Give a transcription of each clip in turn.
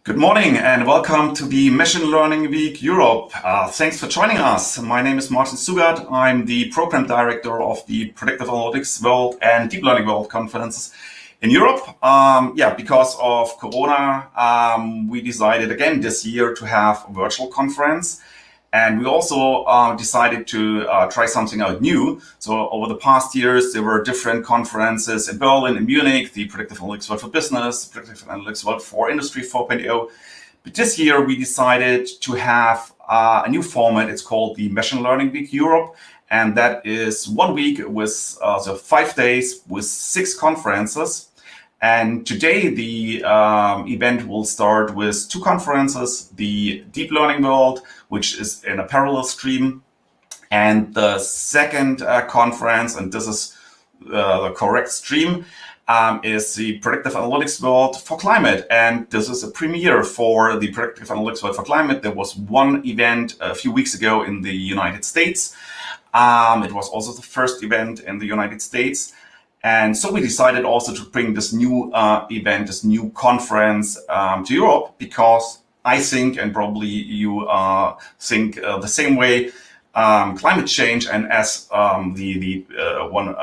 Good morning and welcome to the Machine Learning Week Europe. Thanks for joining us. My name is Martin Szugat. I'm the Program Director of the Predictive Analytics World and Deep Learning World conferences in Europe. Because of Corona, we decided again this year to have a virtual conference. And we also decided to try something out new. So over the past years, there were different conferences in Berlin and Munich, the Predictive Analytics World for Business, Predictive Analytics World for Industry 4.0. But this year, we decided to have a new format. It's called the Machine Learning Week Europe. And that is 1 week with 5 days with 6 conferences. And today the event will start with 2 conferences, the Deep Learning World, which is in a parallel stream, and the second conference, and this is the correct stream, is the Predictive Analytics World for Climate. And this is a premiere for the Predictive Analytics World for Climate. There was one event a few weeks ago in the United States. It was also the first event in the United States. And so we decided also to bring this new event, this new conference to Europe, because I think, and probably you think the same way, climate change, and as the one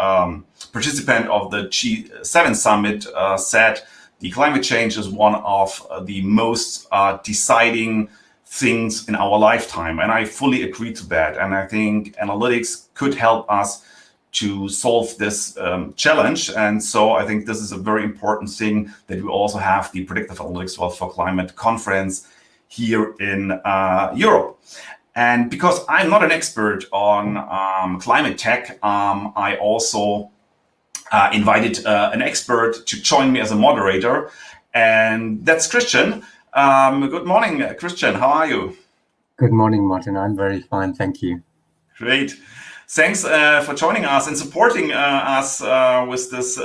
participant of the G7 summit said, the climate change is one of the most deciding things in our lifetime. And I fully agree to that. And I think analytics could help us to solve this challenge. And so I think this is a very important thing that we also have the Predictive Analytics World for Climate conference here in Europe. And because I'm not an expert on climate tech, I also invited an expert to join me as a moderator, and that's Christian. Good morning, Christian. How are you? Good morning, Martin. I'm very fine. Thank you. Great. Thanks for joining us and supporting us with this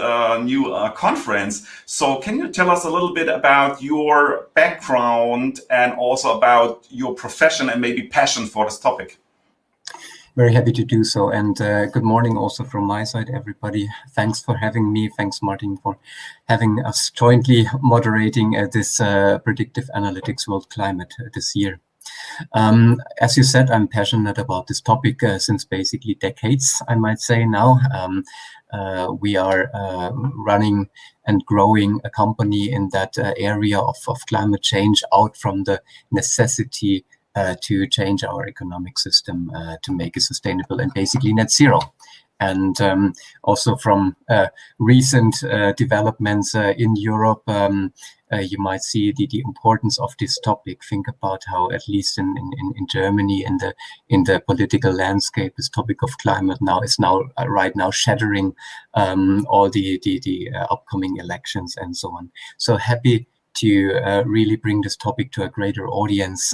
new conference. So can you tell us a little bit about your background and also about your profession and maybe passion for this topic? Very happy to do so. And good morning also from my side, everybody. Thanks for having me. Thanks, Martin, for having us jointly moderating this Predictive Analytics World Climate this year. As you said, I'm passionate about this topic since basically decades, I might say now. We are running and growing a company in that area of climate change out from the necessity to change our economic system to make it sustainable and basically net zero. And also from recent developments in Europe, you might see the importance of this topic. Think about how, at least in Germany, in the political landscape, this topic of climate is right now shattering all the upcoming elections and so on. So happy to really bring this topic to a greater audience.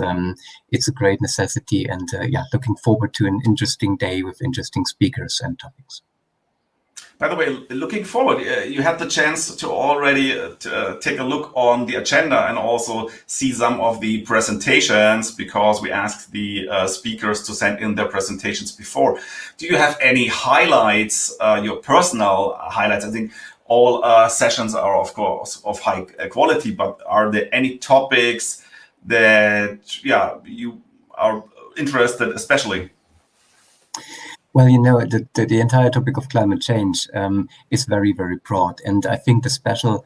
It's a great necessity, and looking forward to an interesting day with interesting speakers and topics. By the way, looking forward, you had the chance to already take a look on the agenda and also see some of the presentations, because we asked the speakers to send in their presentations before. Do you have any highlights, your personal highlights? I think all sessions are, of course, of high quality, but are there any topics that you are interested especially? Well, you know, the entire topic of climate change is very, very broad. And I think the special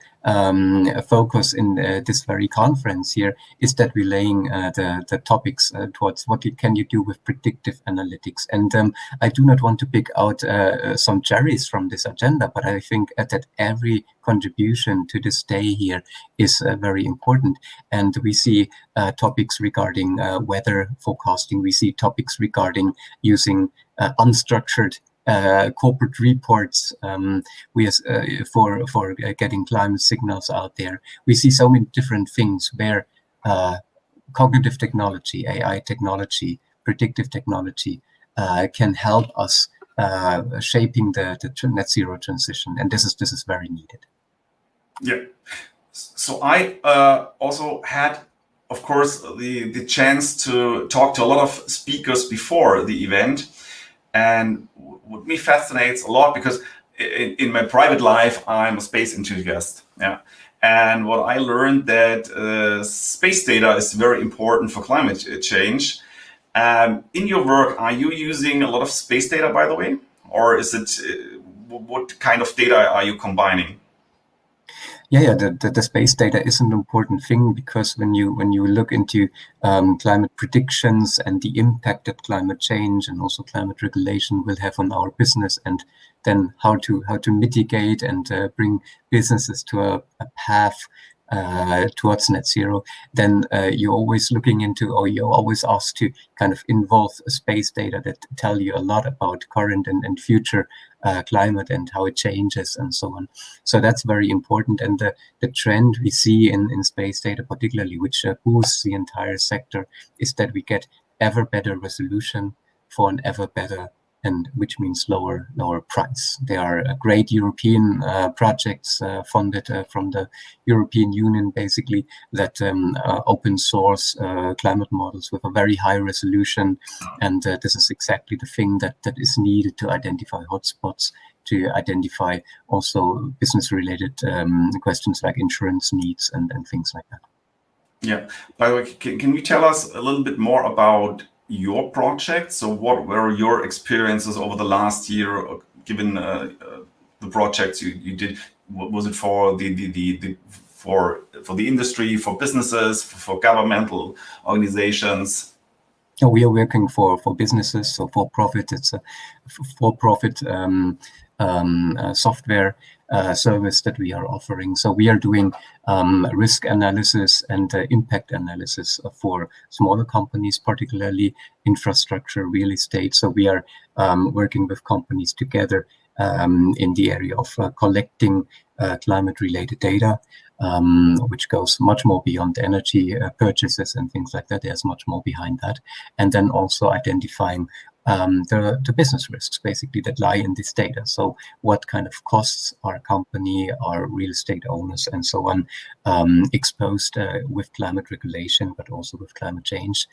focus in this very conference here is that we're laying the topics towards what can you do with predictive analytics. And I do not want to pick out some cherries from this agenda, but I think that every contribution to this day here is very important. And we see topics regarding weather forecasting. We see topics regarding using unstructured corporate reports for getting climate signals out there. We see so many different things where cognitive technology, AI technology, predictive technology can help us shaping the net zero transition, and this is very needed. Yeah. So I also had, of course, the chance to talk to a lot of speakers before the event. And what me fascinates a lot, because in my private life, I'm a space enthusiast. Yeah. And what I learned that space data is very important for climate change. In your work, are you using a lot of space data, by the way? Or is it, what kind of data are you combining? Yeah, the space data is an important thing, because when you look into climate predictions and the impact that climate change and also climate regulation will have on our business, and then how to mitigate and bring businesses to a path towards net zero, then you're always looking into, or you're always asked to kind of involve space data that tell you a lot about current and future climate and how it changes and so on. So that's very important. And the trend we see in space data particularly, which boosts the entire sector, is that we get ever better resolution for an ever better, and which means lower price. There are great European projects funded from the European Union, basically, that open source climate models with a very high resolution. And this is exactly the thing that is needed to identify hotspots, to identify also business-related questions like insurance needs and things like that. Yeah. By the way, can you tell us a little bit more about your project? So what were your experiences over the last year, given the projects you did? Was it for the industry, for businesses, for governmental organizations? No, we are working for businesses, so for profit. It's a for-profit software service that we are offering. So we are doing risk analysis and impact analysis for smaller companies, particularly infrastructure, real estate. So we are working with companies together in the area of collecting climate-related data, which goes much more beyond energy purchases and things like that. There's much more behind that. And then also identifying the business risks, basically, that lie in this data. So what kind of costs are a company, are real estate owners and so on exposed with climate regulation, but also with climate change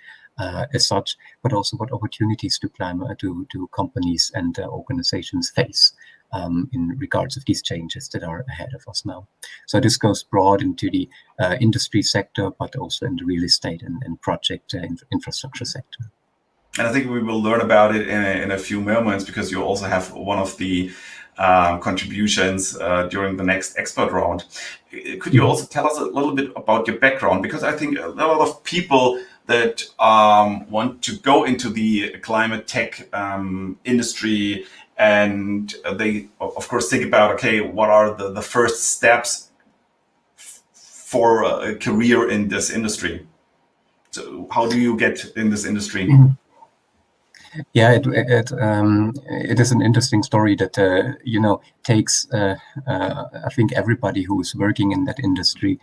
as such, but also what opportunities do companies and organizations face in regards of these changes that are ahead of us now. So this goes broad into the industry sector, but also in the real estate and project infrastructure sector. And I think we will learn about it in a few moments, because you also have one of the contributions during the next expert round. Could you also tell us a little bit about your background? Because I think a lot of people that want to go into the climate tech industry, and they, of course, think about, okay, what are the first steps for a career in this industry? So how do you get in this industry? Yeah, it is an interesting story that takes I think everybody who is working in that industry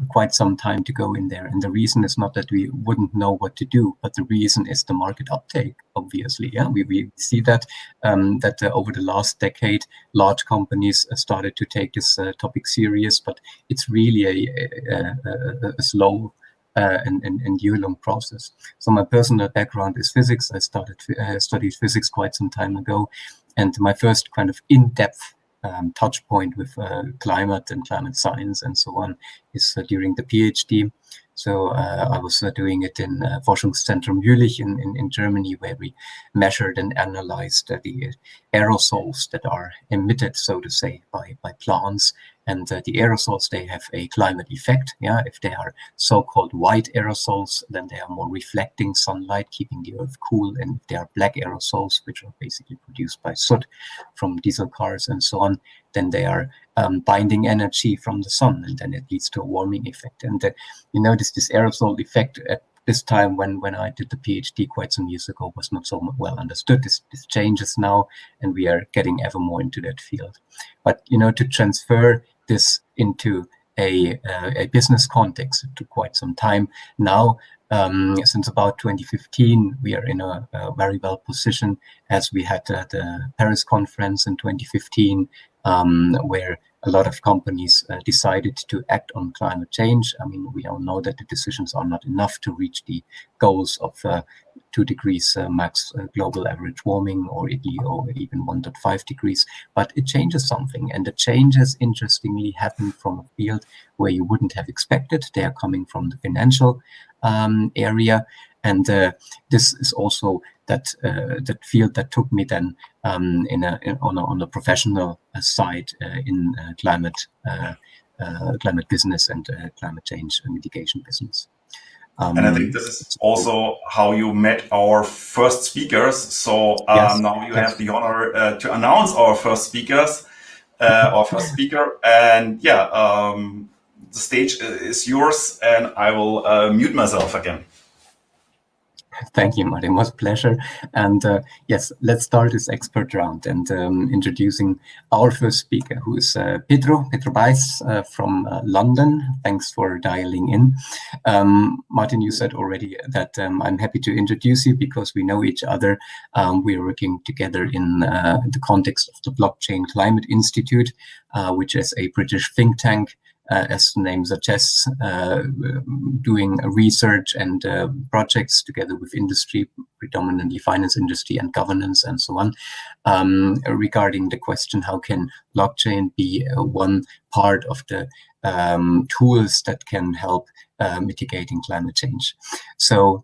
quite some time to go in there. And the reason is not that we wouldn't know what to do, but the reason is the market uptake. Obviously, yeah, we see that over the last decade, large companies started to take this topic serious, but it's really a slow and year-long process. So my personal background is physics. I studied physics quite some time ago, and my first kind of in-depth touch point with climate and climate science and so on is during the PhD. So I was doing it in Forschungszentrum Jülich in Germany, where we measured and analyzed the aerosols that are emitted, so to say, by plants. And the aerosols, they have a climate effect. Yeah, if they are so-called white aerosols, then they are more reflecting sunlight, keeping the earth cool. And if they are black aerosols, which are basically produced by soot from diesel cars and so on, then they are binding energy from the sun, and then it leads to a warming effect. And this aerosol effect at this time when I did the PhD quite some years ago was not so well understood. This changes now, and we are getting ever more into that field. But to transfer this into a business context, it took quite some time. Now, since about 2015, we are in a very well position, as we had the Paris conference in 2015, where a lot of companies decided to act on climate change. I mean, we all know that the decisions are not enough to reach the goals of 2 degrees max global average warming, or even 1.5 degrees, but it changes something. And the changes, interestingly, happen from a field where you wouldn't have expected. They are coming from the financial area. And this is also that field that took me then on a professional side in climate business and climate change mitigation business. And I think this is also how you met our first speakers. So yes, now you have the honor to announce our first speakers, our first speaker. And yeah, the stage is yours, and I will mute myself again. Thank you, Martin. It was a pleasure. And yes, let's start this expert round and introducing our first speaker, who is Pedro Baiz from London. Thanks for dialing in. Martin, you said already that I'm happy to introduce you because we know each other. We are working together in the context of the Blockchain Climate Institute, which is a British think tank, as the name suggests, doing research and projects together with industry, predominantly finance industry and governance and so on, regarding the question, how can blockchain be one part of the tools that can help mitigating climate change. So,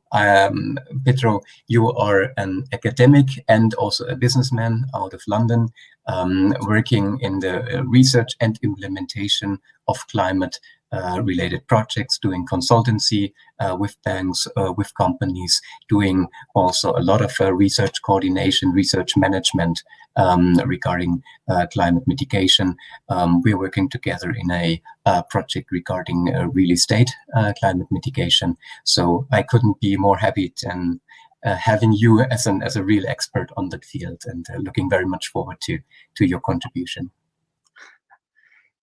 Pedro, you are an academic and also a businessman out of London, working in the research and implementation of climate related projects, doing consultancy with banks, with companies, doing also a lot of research coordination, research management regarding climate mitigation. We're working together in a project regarding real estate climate mitigation. So I couldn't be more happy than having you as a real expert on that field, and looking very much forward to your contribution.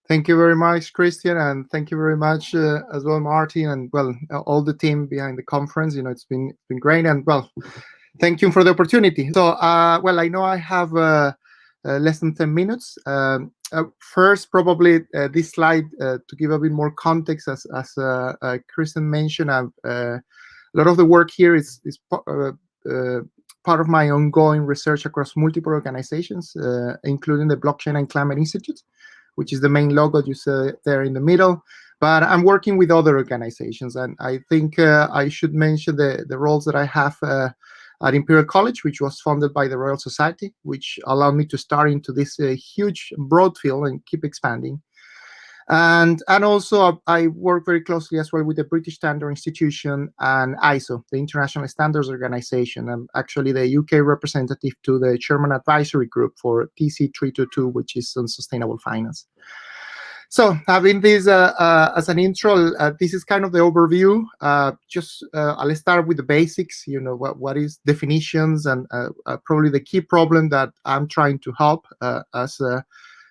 Thank you very much, Christian, and thank you very much as well, Martin, and well, all the team behind the conference. You know, it's been great, and well, thank you for the opportunity. So, well, I know I have less than 10 minutes. First, probably this slide to give a bit more context, as Christian mentioned. A lot of the work here is part of my ongoing research across multiple organizations, including the Blockchain and Climate Institute, which is the main logo you see there in the middle. But I'm working with other organizations, and I think I should mention the roles that I have at Imperial College, which was funded by the Royal Society, which allowed me to start into this huge, broad field and keep expanding. And also, I work very closely as well with the British Standard Institution and ISO, the International Standards Organization. I'm actually the UK representative to the Chairman Advisory Group for TC322, which is on sustainable finance. So having this as an intro, this is kind of the overview. I'll start with the basics, you know, what is definitions, and probably the key problem that I'm trying to help, as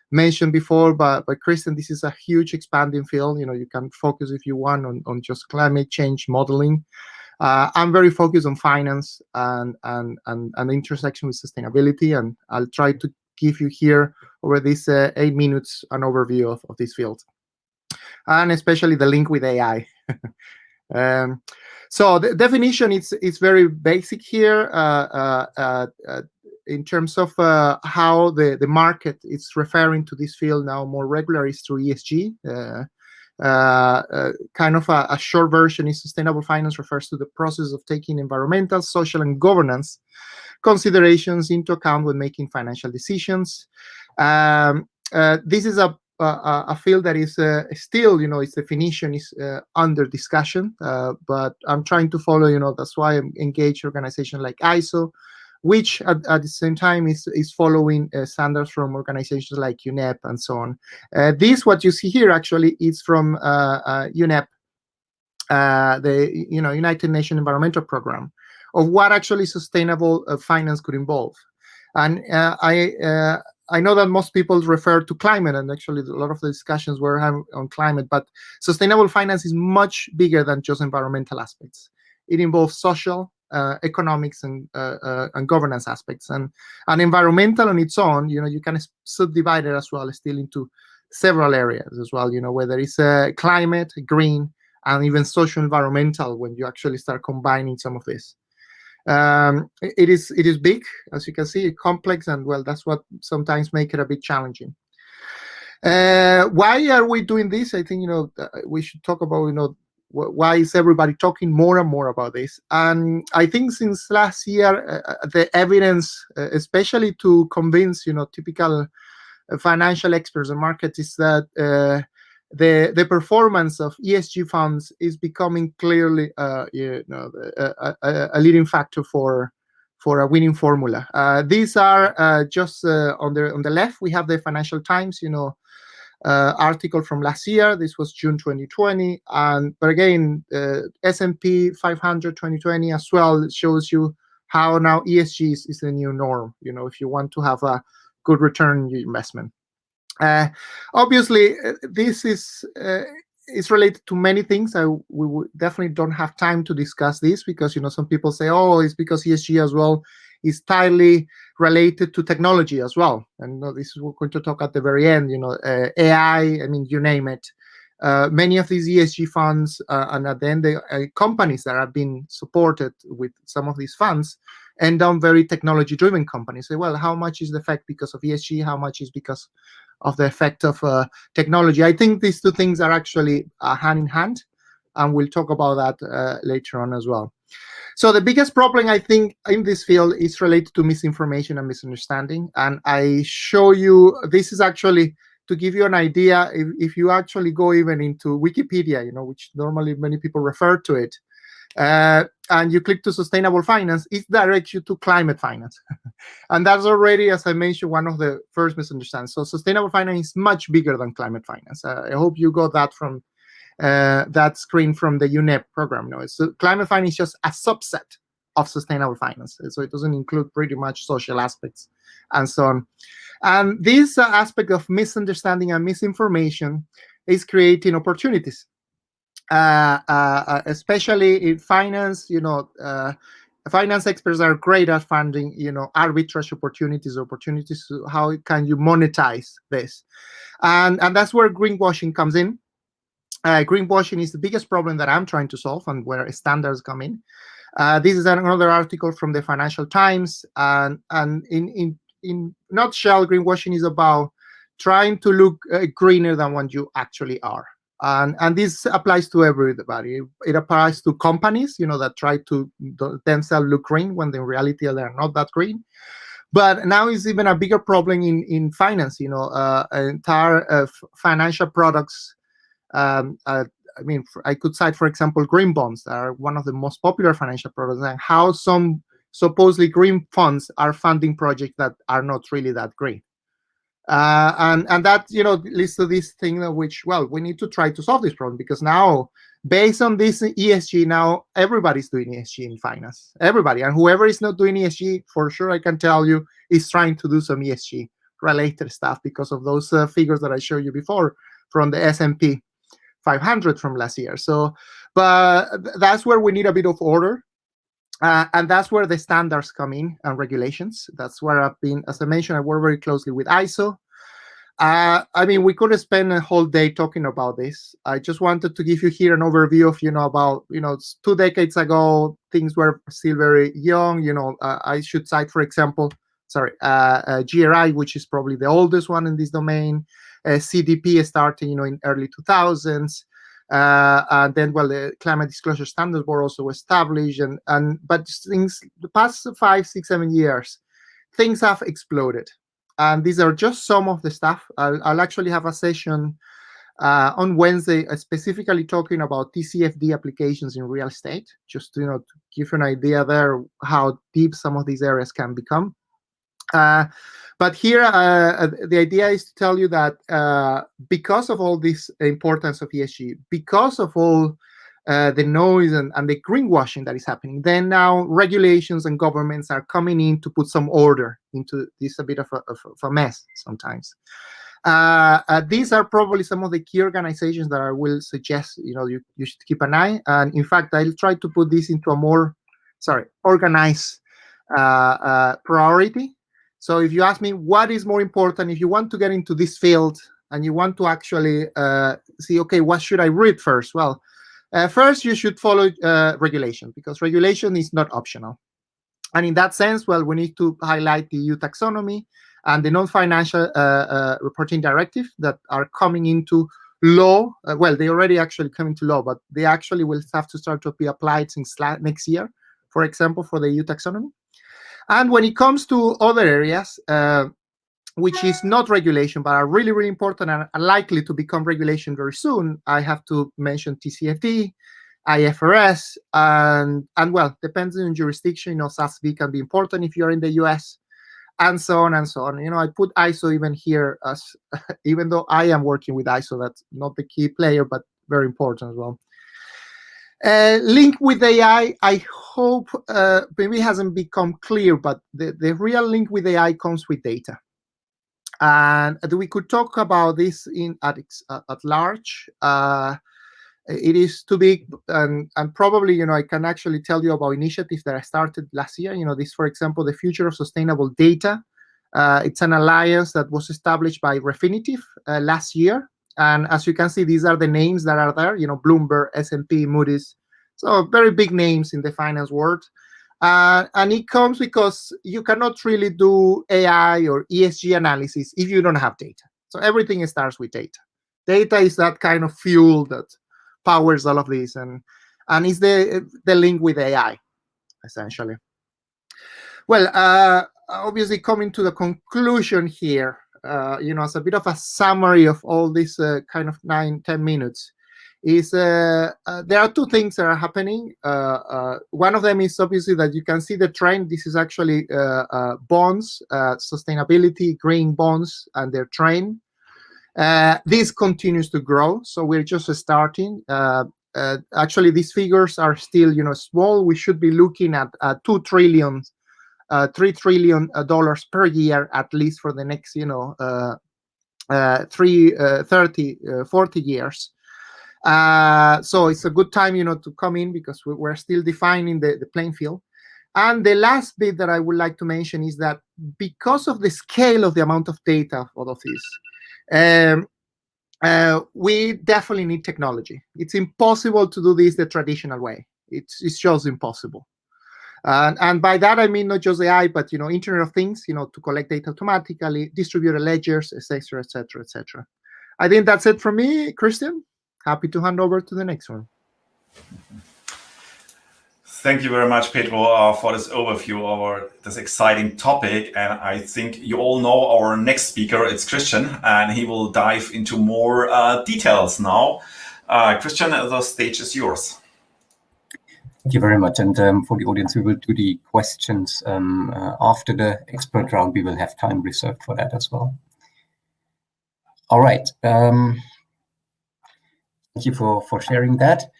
mentioned before by Christian. This is a huge expanding field. You know, you can focus if you want on just climate change modeling. I'm very focused on finance and the intersection with sustainability, and I'll try to give you here over these 8 minutes an overview of this field, and especially the link with AI. So the definition is very basic here. In terms of how the market is referring to this field now more regularly is through ESG. Kind of a short version is sustainable finance refers to the process of taking environmental, social, and governance considerations into account when making financial decisions. This is a field that is still, you know, its definition is under discussion, but I'm trying to follow, you know, that's why I'm engaged organizations like ISO, which at the same time is following standards from organizations like UNEP and so on. This, what you see here, actually is from UNEP, the United Nations Environmental Program, of what actually sustainable finance could involve. And I know that most people refer to climate, and actually a lot of the discussions were on climate, but sustainable finance is much bigger than just environmental aspects. It involves social, economics, and governance aspects, and environmental on its own. You know, you can subdivide it as well, still into several areas as well. You know, whether it's climate, green, and even social environmental, when you actually start combining some of this. It is big, as you can see, complex, and well, that's what sometimes make it a bit challenging. Why are we doing this? I think we should talk about why is everybody talking more and more about this? And I think since last year, the evidence, especially to convince typical financial experts and markets, is that the performance of ESG funds is becoming clearly a leading factor for a winning formula. These are just on the left. We have the Financial Times, article from last year. This was June 2020, but again, S&P 500 2020 as well shows you how now ESG is the new norm. If you want to have a good return on your investment. Obviously, this is related to many things. We definitely don't have time to discuss this because some people say, oh, it's because ESG as well is tightly related to technology as well. And this is what we're going to talk at the very end. AI. I mean, you name it. Many of these ESG funds and at the end, the companies that have been supported with some of these funds end up very technology-driven companies. Say, well, how much is the effect because of ESG? How much is because of the effect of technology? I think these two things are actually hand in hand, and we'll talk about that later on as well. So the biggest problem, I think, in this field is related to misinformation and misunderstanding. And I show you, this is actually to give you an idea. If you actually go even into Wikipedia, which normally many people refer to it, and you click to sustainable finance, it directs you to climate finance. And that's already, as I mentioned, one of the first misunderstandings. So sustainable finance is much bigger than climate finance. I hope you got that from that screen from the UNEP program. So climate finance is just a subset of sustainable finance. So it doesn't include pretty much social aspects and so on. And this aspect of misunderstanding and misinformation is creating opportunities. Especially in finance, finance experts are great at finding, arbitrage opportunities. How can you monetize this? And that's where greenwashing comes in. Greenwashing is the biggest problem that I'm trying to solve, and where standards come in. This is another article from the Financial Times, and in nutshell, greenwashing is about trying to look greener than what you actually are. And this applies to everybody. It applies to companies, that try to themselves look green when in reality they're not that green. But now it's even a bigger problem in finance. Entire financial products. I mean, I could cite, for example, green bonds are one of the most popular financial products, and how some supposedly green funds are funding projects that are not really that green. And that leads to this thing which, well, we need to try to solve this problem, because now, based on this ESG, now everybody's doing ESG in finance. Everybody, and whoever is not doing ESG, for sure, I can tell you, is trying to do some ESG related stuff because of those figures that I showed you before from the S&P 500 from last year. So, but that's where we need a bit of order. And that's where the standards come in and regulations. That's where I've been, as I mentioned, I work very closely with ISO. I mean, we could spend a whole day talking about this. I just wanted to give you here an overview of, about, 2 decades ago, things were still very young. I should cite, for example, GRI, which is probably the oldest one in this domain. CDP starting, in early 2000s. And then, well, the climate disclosure standards were also established, but things, the past 5, 6, 7 years, things have exploded. And these are just some of the stuff. I'll actually have a session on Wednesday, specifically talking about TCFD applications in real estate, just to, to give you an idea there how deep some of these areas can become. But here, the idea is to tell you that because of all this importance of ESG, because of all the noise and the greenwashing that is happening, then now regulations and governments are coming in to put some order into this, a bit of a mess sometimes. These are probably some of the key organizations that I will suggest you should keep an eye. And in fact, I'll try to put this into a more organized priority. So if you ask me what is more important, if you want to get into this field and you want to actually see, okay, what should I read first? Well, first you should follow regulation, because regulation is not optional. And in that sense, well, we need to highlight the EU taxonomy and the non-financial reporting directive that are coming into law. Well, they already actually come into law, but they actually will have to start to be applied since next year, for example, for the EU taxonomy. And when it comes to other areas, which is not regulation, but are really, really important and are likely to become regulation very soon, I have to mention TCFD, IRFS, and well, depending on jurisdiction, SASB can be important if you're in the US, and so on and so on. I put ISO even here as, even though I am working with ISO, that's not the key player, but very important as well. Link with AI, I hope maybe hasn't become clear, but the real link with AI comes with data. And we could talk about this at large. It is too big, and probably, I can actually tell you about initiatives that I started last year. This, for example, the Future of Sustainable Data. It's an alliance that was established by Refinitiv last year. And as you can see, these are the names that are there, Bloomberg, S&P, Moody's. So very big names in the finance world. And it comes because you cannot really do AI or ESG analysis if you don't have data. So everything starts with data. Data is that kind of fuel that powers all of this, and is the link with AI, essentially. Well, obviously coming to the conclusion here, as a bit of a summary of all this kind of 9-10 minutes, is there are two things that are happening. One of them is obviously that you can see the trend. This is actually bonds, sustainability, green bonds, and their trend. This continues to grow, so we're just starting. Actually, these figures are still, small. We should be looking at $3 trillion per year, at least for the next, 30, 40 years. So it's a good time, to come in, because we're still defining the playing field. And the last bit that I would like to mention is that because of the scale of the amount of data of all of this, we definitely need technology. It's impossible to do this the traditional way. It's just impossible. And by that, I mean not just AI, but, Internet of Things, to collect data automatically, distributed ledgers, etc., etc., etc. I think that's it from me, Christian. Happy to hand over to the next one. Thank you very much, Pedro, for this overview over this exciting topic. And I think you all know our next speaker. It's Christian, and he will dive into more details now. Christian, the stage is yours. Thank you very much. And for the audience, we will do the questions after the expert round. We will have time reserved for that as well. All right. Thank you for sharing that.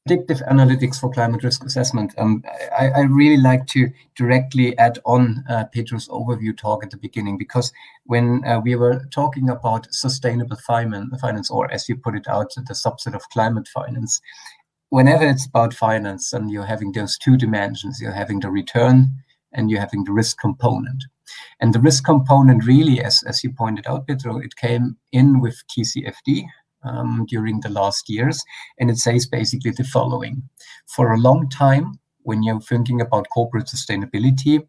Predictive analytics for climate risk assessment. I really like to directly add on Pedro's overview talk at the beginning, because when we were talking about sustainable finance, or as you put it out, the subset of climate finance, whenever it's about finance and you're having those two dimensions, you're having the return and you're having the risk component. And the risk component really, as you pointed out, Pedro, it came in with TCFD during the last years, and it says basically the following. For a long time, when you're thinking about corporate sustainability,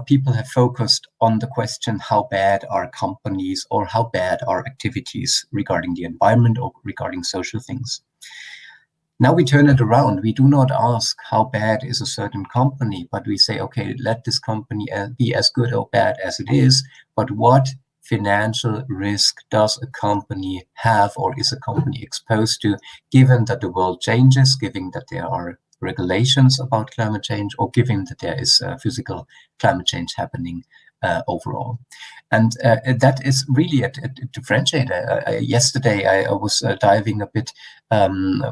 people have focused on the question, how bad are companies or how bad are activities regarding the environment or regarding social things. Now we turn it around. We do not ask how bad is a certain company, but we say, okay, let this company be as good or bad as it is, but what financial risk does a company have, or is a company exposed to, given that the world changes, given that there are regulations about climate change, or given that there is physical climate change happening overall. And that is really a differentiator. Yesterday, I was diving a bit from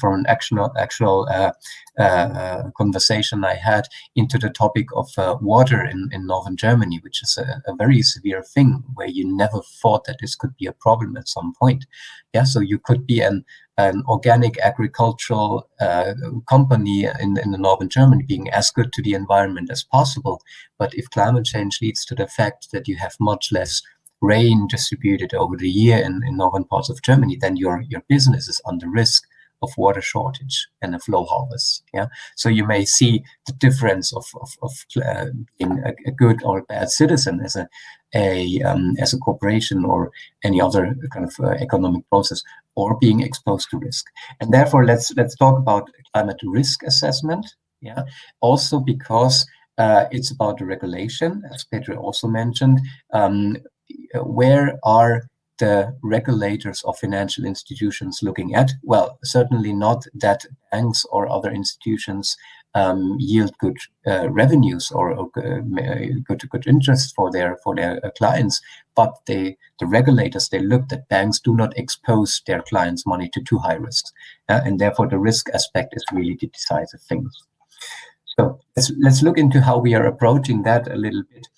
an actual conversation I had into the topic of water in northern Germany, which is a very severe thing, where you never thought that this could be a problem at some point. Yeah, so you could be an organic agricultural company in the northern Germany being as good to the environment as possible. But if climate change leads to the fact that you have much less rain distributed over the year in northern parts of Germany, then your business is under risk of water shortage and a flow harvest. Yeah, so you may see the difference of being a good or bad citizen as a corporation or any other kind of economic process, or being exposed to risk. And therefore, let's talk about climate risk assessment. Yeah, also because it's about the regulation, as Pedro also mentioned. Where are the regulators of financial institutions looking at? Well, certainly not that banks or other institutions yield good revenues or good interest for their clients, but the regulators, they look that banks do not expose their clients' money to too high risks, and therefore the risk aspect is really the decisive thing. So let's look into how we are approaching that a little bit.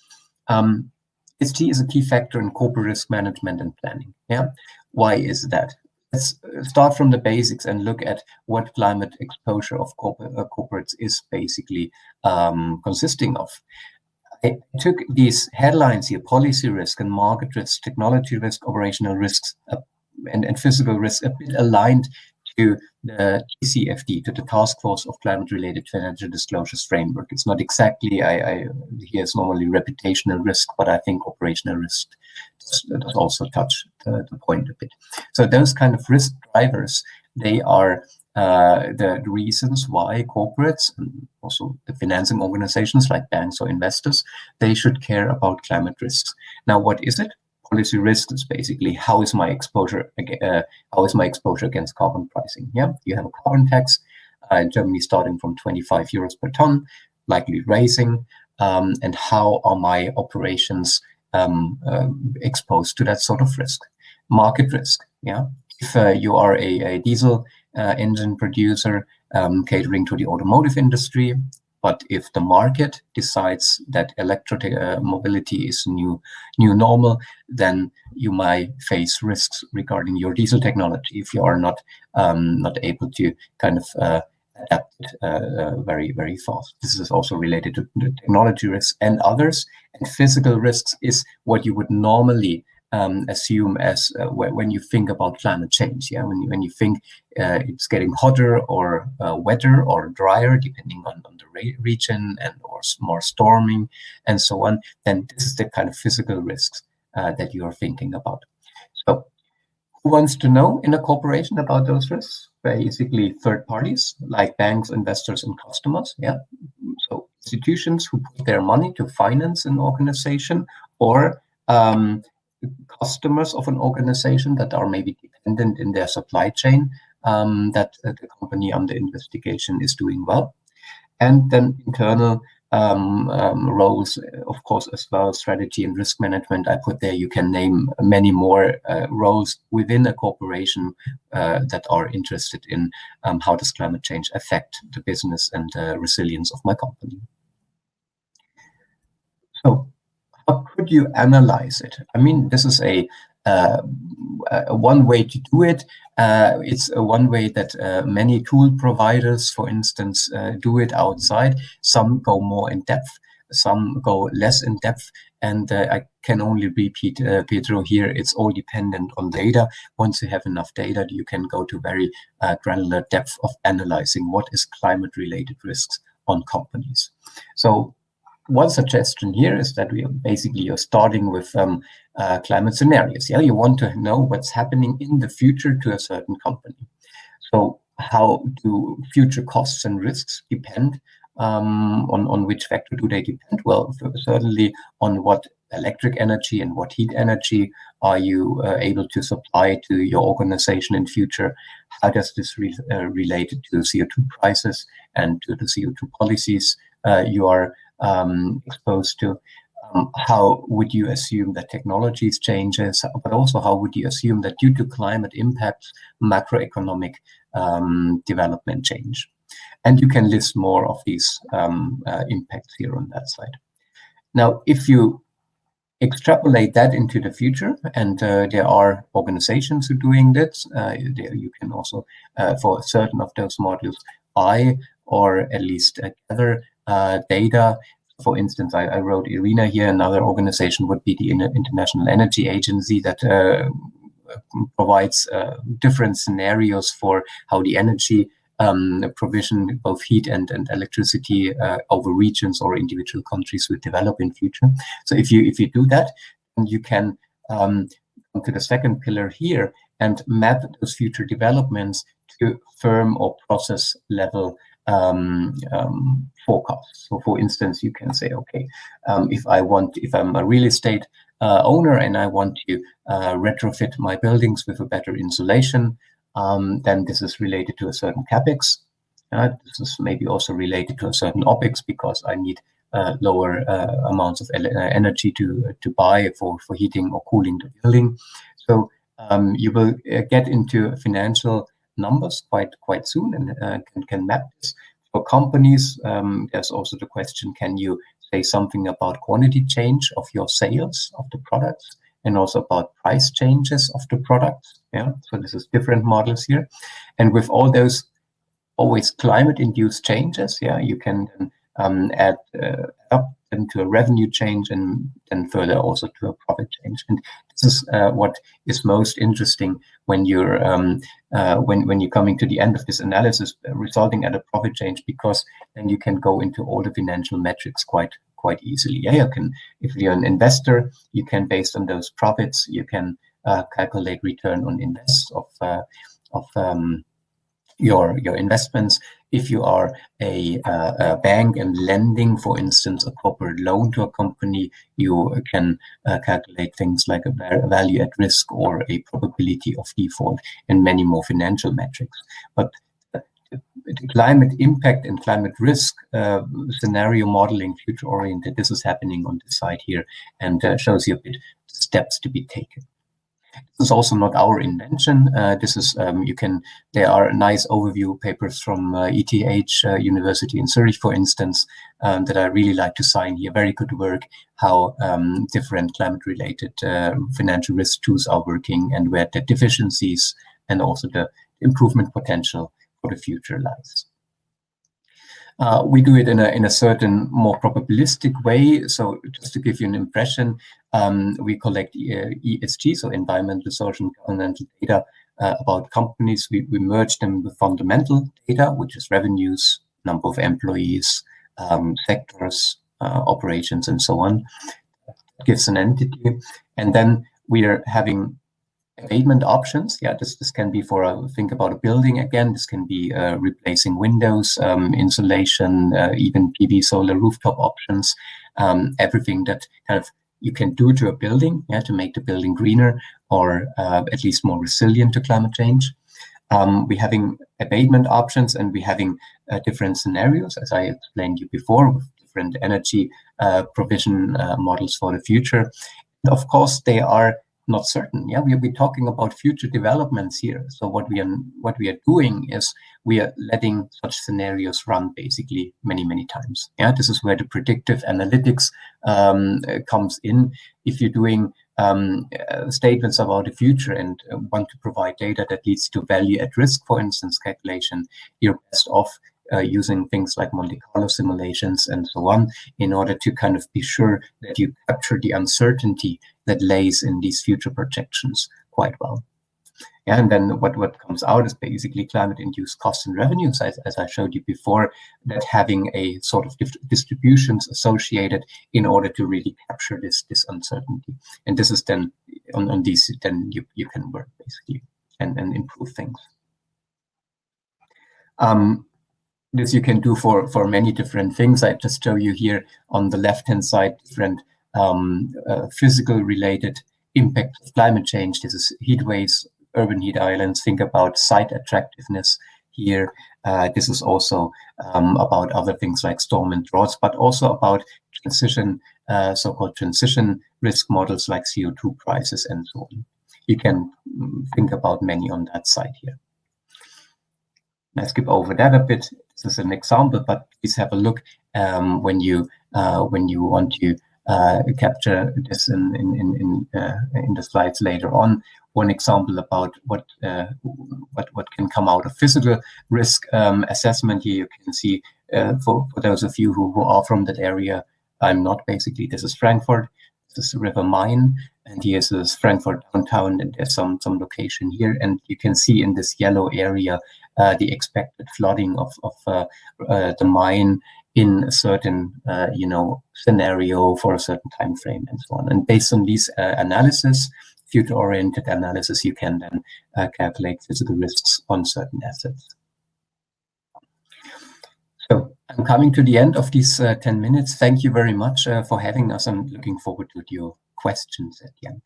ESG is a key factor in corporate risk management and planning. Yeah, why is that? Let's start from the basics and look at what climate exposure of corporates is basically consisting of. I took these headlines here: policy risk and market risk, technology risk, operational risks, and physical risk, a bit aligned to the TCFD, to the Task Force of Climate-Related Financial Disclosures Framework. It's not exactly, here it's normally reputational risk, but I think operational risk does also touch the point a bit. So those kind of risk drivers, they are the reasons why corporates and also the financing organizations like banks or investors, they should care about climate risks. Now, what is it? Policy risk is basically how is my exposure against carbon pricing. Yeah, you have a carbon tax in Germany starting from 25 euros per ton, likely rising, and how are my operations exposed to that sort of risk? Market risk. Yeah, if you are a diesel engine producer catering to the automotive industry, but if the market decides that electric mobility is new normal, then you might face risks regarding your diesel technology if you are not able to kind of adapt it very, very fast. This is also related to the technology risks and others. And physical risks is what you would normally assume as when you think about climate change. Yeah, when you think it's getting hotter or wetter or drier, depending on the region, and or more storming and so on, then this is the kind of physical risks that you are thinking about. So who wants to know in a corporation about those risks? Basically third parties like banks, investors, and customers. Yeah, so institutions who put their money to finance an organization, or customers of an organization that are maybe dependent in their supply chain, that the company under investigation is doing well. And then internal roles, of course, as well, strategy and risk management. I put there, you can name many more roles within a corporation that are interested in how does climate change affect the business and resilience of my company. So how could you analyze it? I mean, this is a one way to do it. It's one way that many tool providers, for instance, do it outside. Some go more in depth, some go less in depth. And I can only repeat, Pedro, here, it's all dependent on data. Once you have enough data, you can go to very granular depth of analyzing what is climate-related risks on companies. So one suggestion here is that you're starting with climate scenarios. Yeah, you want to know what's happening in the future to a certain company. So how do future costs and risks depend? On which factor do they depend? Well, certainly on what electric energy and what heat energy are you able to supply to your organization in future? How does this relate to CO2 prices and to the CO2 policies you are exposed to? How would you assume that technologies changes, but also how would you assume that due to climate impacts, macroeconomic development change? And you can list more of these impacts here on that side. Now, if you extrapolate that into the future, and there are organizations who are doing this, you can also, for certain of those modules, buy or at least gather data. For instance, I wrote IRENA here. Another organization would be the International Energy Agency that provides different scenarios for how the energy provision, both heat and electricity over regions or individual countries will develop in future. So if you do that, then you can come to the second pillar here and map those future developments to firm or process level forecasts. So for instance, you can say, okay, if I'm a real estate owner and I want to retrofit my buildings with a better insulation, then this is related to a certain capex. This is maybe also related to a certain opex because I need lower amounts of energy to buy for heating or cooling the building. So you will get into financial numbers quite soon and can map this. For companies, there's also the question, can you say something about quantity change of your sales of the products and also about price changes of the products? Yeah, so this is different models here. And with all those always climate-induced changes, yeah, you can add up them to a revenue change and then further also to a profit change. And this is what is most interesting when you're when you're coming to the end of this analysis, resulting at a profit change, because then you can go into all the financial metrics quite easily. Yeah, you can, if you're an investor, you can, based on those profits, you can calculate return on invest of your investments. If you are a bank and lending, for instance, a corporate loan to a company, you can calculate things like a value at risk or a probability of default and many more financial metrics. But the climate impact and climate risk scenario modeling, future-oriented, this is happening on this side here, and shows you a bit steps to be taken. This is also not our invention. This is there are nice overview papers from ETH University in Zurich, for instance, that I really like to sign here. Very good work, how different climate-related financial risk tools are working and where the deficiencies and also the improvement potential for the future lies. We do it in a certain more probabilistic way. So just to give you an impression, we collect ESG, so environmental, social, and governmental data about companies. We merge them with fundamental data, which is revenues, number of employees, sectors, operations, and so on. That gives an entity. And then we are having abatement options. Yeah, this can be for think about a building again. This can be replacing windows, insulation, even PV solar rooftop options. Everything that kind of you can do to a building, yeah, to make the building greener or at least more resilient to climate change. We're having abatement options, and we're having different scenarios, as I explained to you before, with different energy provision models for the future. And of course, they are not certain. Yeah, we'll be talking about future developments here. So what we are doing is we are letting such scenarios run basically many times. Yeah, this is where the predictive analytics comes in. If you're doing statements about the future and want to provide data that leads to value at risk, for instance, calculation, you're best off using things like Monte Carlo simulations and so on, in order to kind of be sure that you capture the uncertainty that lays in these future projections quite well. Yeah, and then what comes out is basically climate-induced costs and revenues, as I showed you before, that having a sort of distributions associated in order to really capture this uncertainty. And this is then on these, then you can work basically and improve things. This you can do for many different things. I just show you here on the left-hand side different physical related impact of climate change. This is heat waves, urban heat islands. Think about site attractiveness here. This is also about other things like storm and droughts, but also about transition, so-called transition risk models like CO2 prices and so on. You can think about many on that side here. I skip over that a bit. This is an example, but please have a look when you want to capture this in the slides later on. One example about what can come out of physical risk assessment here. You can see for those of you who are from that area. I'm not basically. This is Frankfurt. This is River Main. And here's this Frankfurt downtown, and there's some location here. And you can see in this yellow area the expected flooding of the mine in a certain scenario for a certain time frame and so on. And based on these analysis, future-oriented analysis, you can then calculate physical risks on certain assets. So I'm coming to the end of these 10 minutes. Thank you very much for having us. I'm looking forward to your questions at the end.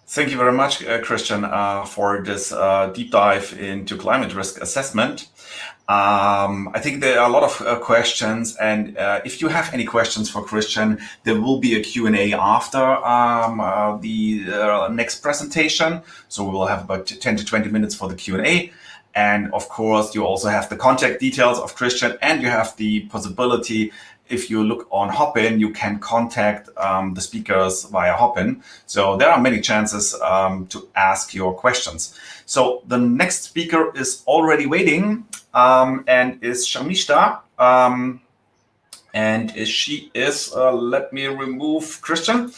Thank you very much, Christian, for this deep dive into climate risk assessment. I think there are a lot of questions, and if you have any questions for Christian, there will be a Q&A after the next presentation. So we will have about 10 to 20 minutes for the Q&A. And of course, you also have the contact details of Christian, and you have the possibility, if you look on Hopin, you can contact the speakers via Hopin. So there are many chances to ask your questions. So the next speaker is already waiting and is Sharmistha. And she is, let me remove Christian.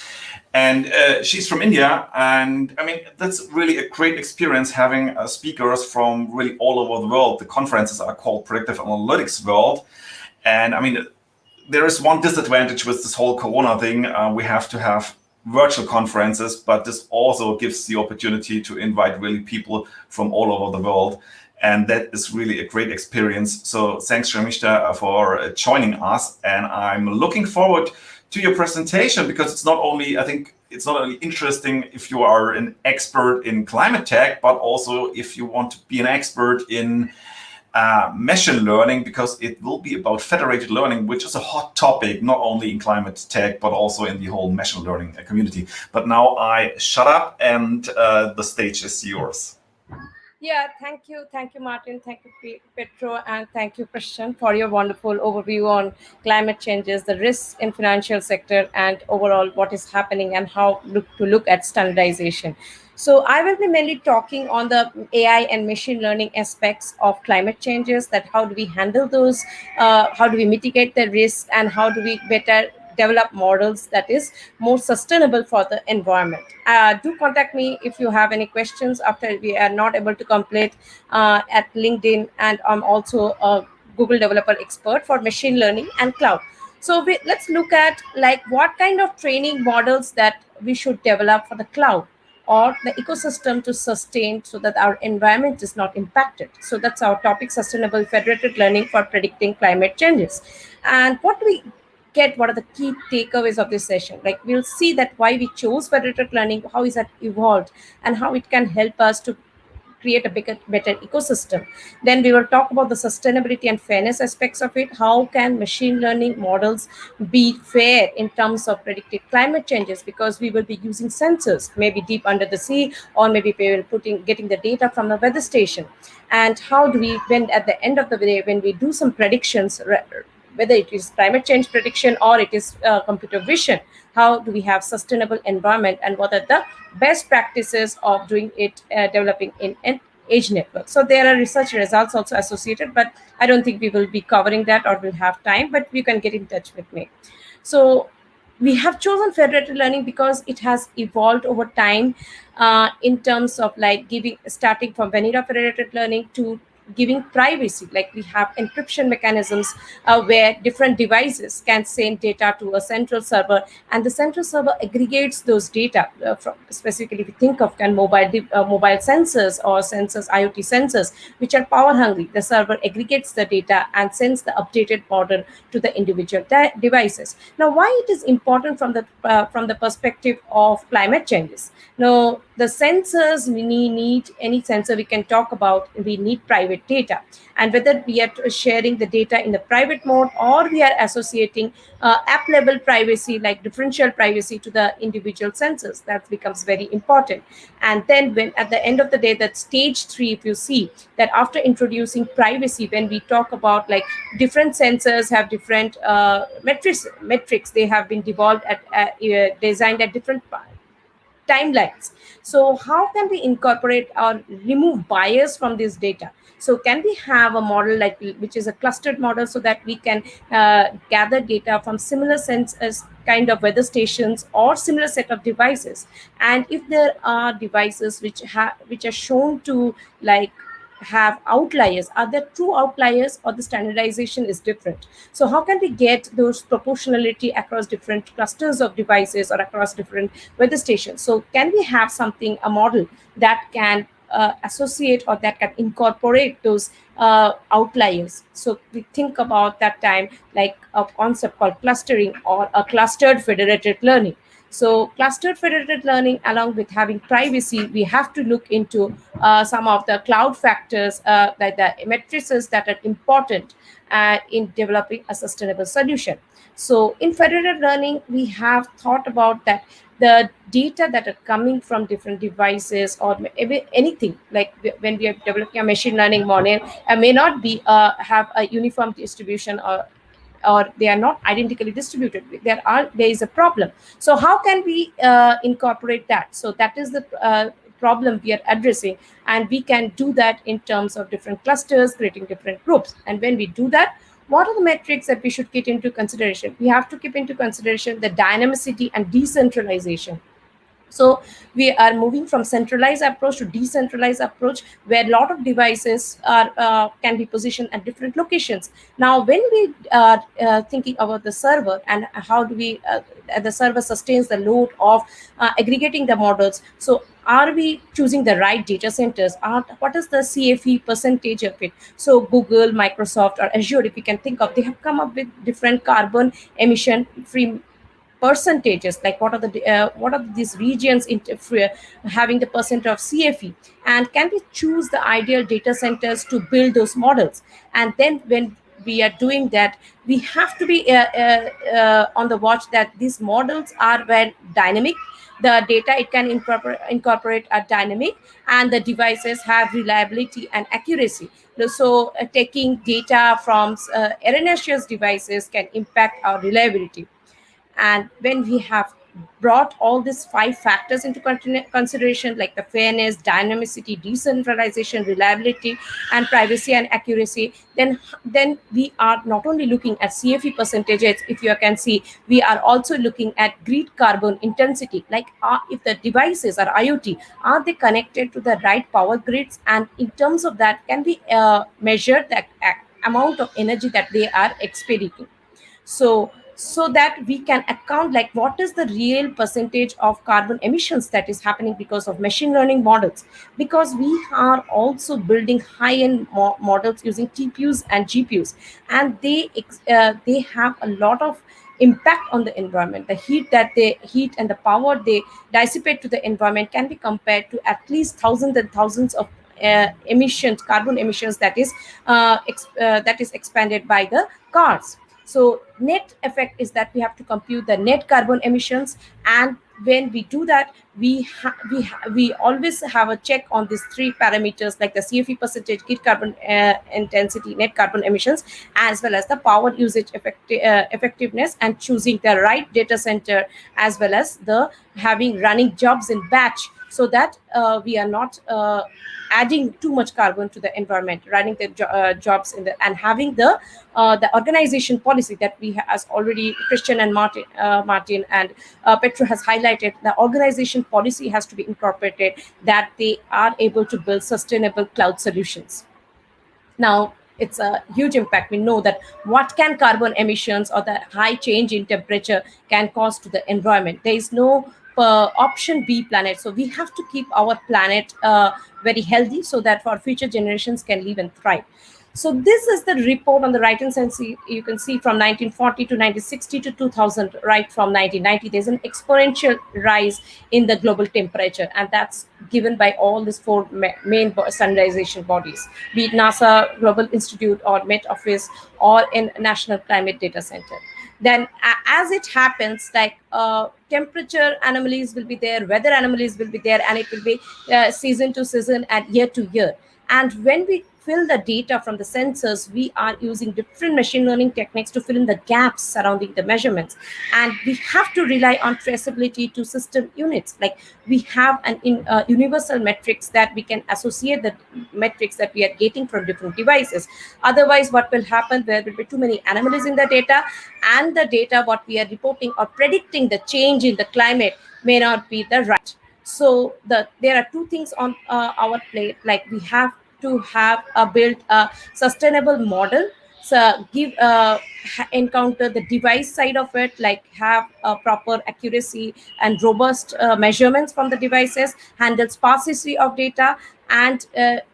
And she's from India. And I mean, that's really a great experience having speakers from really all over the world. The conferences are called Predictive Analytics World. And I mean, there is one disadvantage with this whole Corona thing. We have to have virtual conferences, but this also gives the opportunity to invite really people from all over the world. And that is really a great experience. So thanks, Sharmistha, for joining us. And I'm looking forward to your presentation, because it's not only, I think it's not only interesting if you are an expert in climate tech, but also if you want to be an expert in machine learning, because it will be about federated learning, which is a hot topic, not only in climate tech, but also in the whole machine learning community. But now I shut up, and the stage is yours. Yeah, thank you, Martin, thank you, Pedro, and thank you, Christian, for your wonderful overview on climate changes, the risks in financial sector, and overall what is happening and how to look at standardization. So I will be mainly talking on the AI and machine learning aspects of climate changes, that how do we handle those, how do we mitigate the risks, and how do we better develop models that is more sustainable for the environment. Do contact me if you have any questions after we are not able to complete at LinkedIn, and I'm also a Google developer expert for machine learning and cloud. So let's look at like what kind of training models that we should develop for the cloud or the ecosystem to sustain so that our environment is not impacted. So that's our topic, sustainable federated learning for predicting climate changes. And what do we get, what are the key takeaways of this session? Like we'll see that why we chose federated learning, how is that evolved, and how it can help us to create a better ecosystem. Then we will talk about the sustainability and fairness aspects of it. How can machine learning models be fair in terms of predicted climate changes? Because we will be using sensors, maybe deep under the sea, or maybe we will getting the data from the weather station. And how do we, when at the end of the day, when we do some predictions, whether it is climate change prediction or it is computer vision, how do we have sustainable environment, and what are the best practices of doing it, developing in an edge network. So there are research results also associated, but I don't think we will be covering that or will have time, but you can get in touch with me. So we have chosen federated learning because it has evolved over time in terms of like starting from vanilla federated learning to giving privacy. Like we have encryption mechanisms where different devices can send data to a central server, and the central server aggregates those data from, specifically if you think of mobile sensors or sensors, IoT sensors, which are power hungry. The server aggregates the data and sends the updated model to the individual devices. Now, why it is important from the perspective of climate changes? Now, the sensors, we need any sensor we can talk about, we need private data. And whether we are sharing the data in the private mode or we are associating app level privacy, like differential privacy to the individual sensors, that becomes very important. And then when at the end of the day, that stage 3, if you see that after introducing privacy, when we talk about like different sensors have different metrics, they have been developed designed at different timelines. So how can we incorporate or remove bias from this data? So can we have a model like which is a clustered model so that we can gather data from similar sense as kind of weather stations or similar set of devices? And if there are devices which are shown to like have outliers, are there true outliers or the standardization is different? So how can we get those proportionality across different clusters of devices or across different weather stations? So can we have something, a model that can associate or that can incorporate those outliers? So we think about that time like a concept called clustering or a clustered federated learning. So clustered federated learning, along with having privacy, we have to look into some of the cloud factors, like the matrices that are important in developing a sustainable solution. So in federated learning, we have thought about that the data that are coming from different devices or anything, like when we are developing a machine learning model, may not be have a uniform distribution, or they are not identically distributed. There is a problem. So how can we incorporate that? So that is the problem we are addressing, and we can do that in terms of different clusters, creating different groups. And when we do that, what are the metrics that we should keep into consideration? We have to keep into consideration the dynamicity and decentralization. So we are moving from centralized approach to decentralized approach, where a lot of devices are can be positioned at different locations. Now, when we are thinking about the server and how do we the server sustains the load of aggregating the models, so are we choosing the right data centers? What is the CFE percentage of it? So Google, Microsoft, or Azure, if you can think of, they have come up with different carbon emission free percentages, like what are these regions having the percent of CFE, and can we choose the ideal data centers to build those models? And then when we are doing that, we have to be on the watch that these models are very dynamic. The data it can incorporate are dynamic, and the devices have reliability and accuracy. So taking data from erroneous devices can impact our reliability. And when we have brought all these 5 factors into consideration, like the fairness, dynamicity, decentralization, reliability, and privacy and accuracy, then we are not only looking at CFE percentages. If you can see, we are also looking at grid carbon intensity, like if the devices are IoT, are they connected to the right power grids? And in terms of that, can we measure the amount of energy that they are expediting? So that we can account like what is the real percentage of carbon emissions that is happening because of machine learning models, because we are also building high-end models using TPUs and GPUs, and they have a lot of impact on the environment. The heat and the power they dissipate to the environment can be compared to at least thousands and thousands of carbon emissions that is expanded by the cars. So net effect is that we have to compute the net carbon emissions, and when we do that, we always have a check on these 3 parameters, like the CFE percentage, grid carbon intensity, net carbon emissions, as well as the power usage effectiveness, and choosing the right data center, as well as the having running jobs in batch, so that we are not adding too much carbon to the environment, running the jobs in the, and having the organization policy that we has already Christian and Martin and Pedro has highlighted. The organization policy has to be incorporated, that they are able to build sustainable cloud solutions. Now, it's a huge impact. We know that what can carbon emissions or the high change in temperature can cause to the environment. There is no option B, planet. So we have to keep our planet very healthy, so that for future generations can live and thrive. So this is the report on the right-hand side. You can see from 1940 to 1960 to 2000, right from 1990, there's an exponential rise in the global temperature, and that's given by all these 4 main standardization bodies, be it NASA, Global Institute, or Met Office, or in National Climate Data Center. Then as it happens, like temperature anomalies will be there, weather anomalies will be there, and it will be season to season and year to year. And when we fill the data from the sensors, we are using different machine learning techniques to fill in the gaps surrounding the measurements. And we have to rely on traceability to system units. Like we have an universal metrics that we can associate the metrics that we are getting from different devices. Otherwise, what will happen, there will be too many anomalies in the data, and the data what we are reporting or predicting the change in the climate may not be the right. So there are two things on our plate. Like we have to have build a sustainable model, so encounter the device side of it, like have a proper accuracy and robust measurements from the devices, handle sparsity of data, and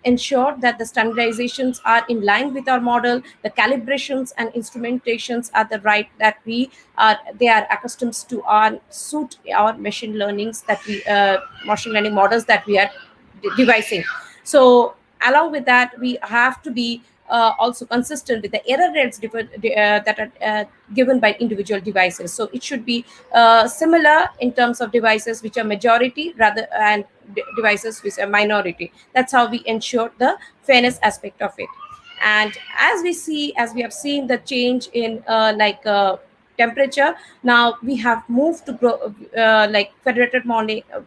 ensure that the standardizations are in line with our model, the calibrations and instrumentations are the right, that they are accustomed to suit our machine learning models that we are devising. So along with that, we have to be also consistent with the error rates that are given by individual devices. So it should be similar in terms of devices which are majority rather and devices which are minority. That's how we ensure the fairness aspect of it. And as we have seen the change in temperature, now we have moved to federated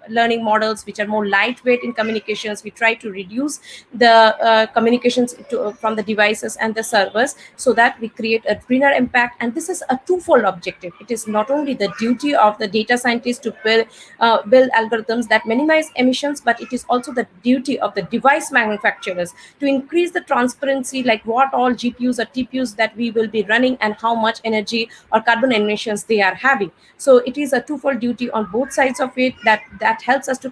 learning models which are more lightweight in communications. We try to reduce the communications from the devices and the servers, so that we create a greener impact. And this is a twofold objective. It is not only the duty of the data scientists to build algorithms that minimize emissions, but it is also the duty of the device manufacturers to increase the transparency, like what all GPUs or TPUs that we will be running and how much energy or carbon emissions they are having. So it is a twofold duty on both sides of it that helps us to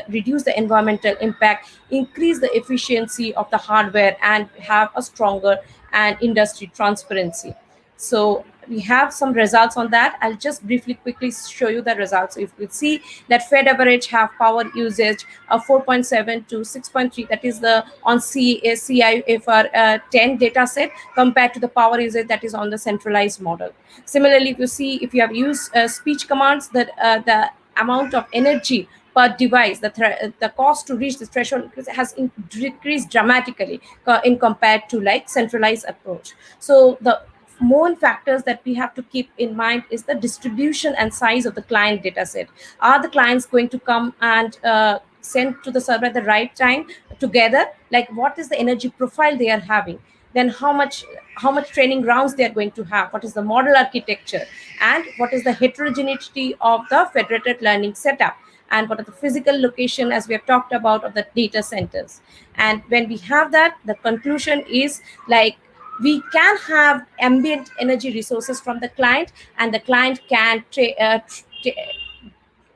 reduce the environmental impact, increase the efficiency of the hardware, and have a stronger and industry transparency. So we have some results on that. I'll just quickly show you the results. So if you see that Fed average have power usage of 4.7 to 6.3, that is the on CIFR 10 data set, compared to the power usage that is on the centralized model. Similarly, if you have used speech commands, that the amount of energy per device, the cost to reach the threshold has decreased dramatically in compared to like centralized approach. So the more factors that we have to keep in mind is the distribution and size of the client data set. Are the clients going to come and send to the server at the right time together? Like what is the energy profile they are having? Then how much training rounds they are going to have? What is the model architecture? And what is the heterogeneity of the federated learning setup? And what are the physical location, as we have talked about, of the data centers? And when we have that, the conclusion is like, we can have ambient energy resources from the client, and the client can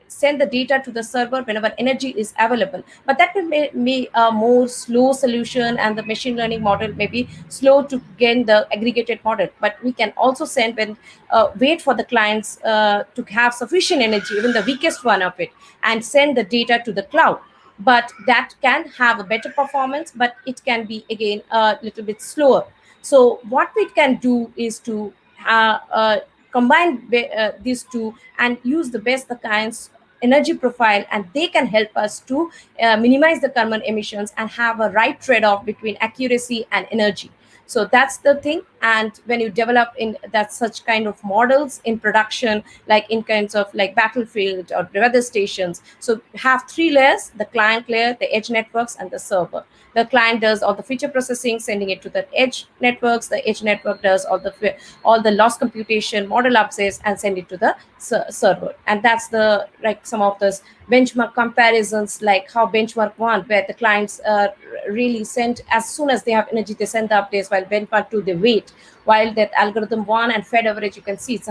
send the data to the server whenever energy is available. But that will be a more slow solution, and the machine learning model may be slow to gain the aggregated model. But we can also send when wait for the clients to have sufficient energy, even the weakest one of it, and send the data to the cloud. But that can have a better performance, but it can be again a little bit slower. So what we can do is to combine these two and use the best the client's energy profile, and they can help us to minimize the carbon emissions and have a right trade-off between accuracy and energy. So that's the thing. And when you develop in that such kind of models in production, like in kinds of like battlefield or weather stations, so have three layers: the client layer, the edge networks, and the server. The client does all the feature processing, sending it to the edge networks. The edge network does all the loss computation, model updates, and send it to the server. And that's the like some of those benchmark comparisons, like how benchmark 1, where the clients really send as soon as they have energy, they send the updates, while benchmark 2 they wait. While that algorithm 1 and Fed average, you can see it's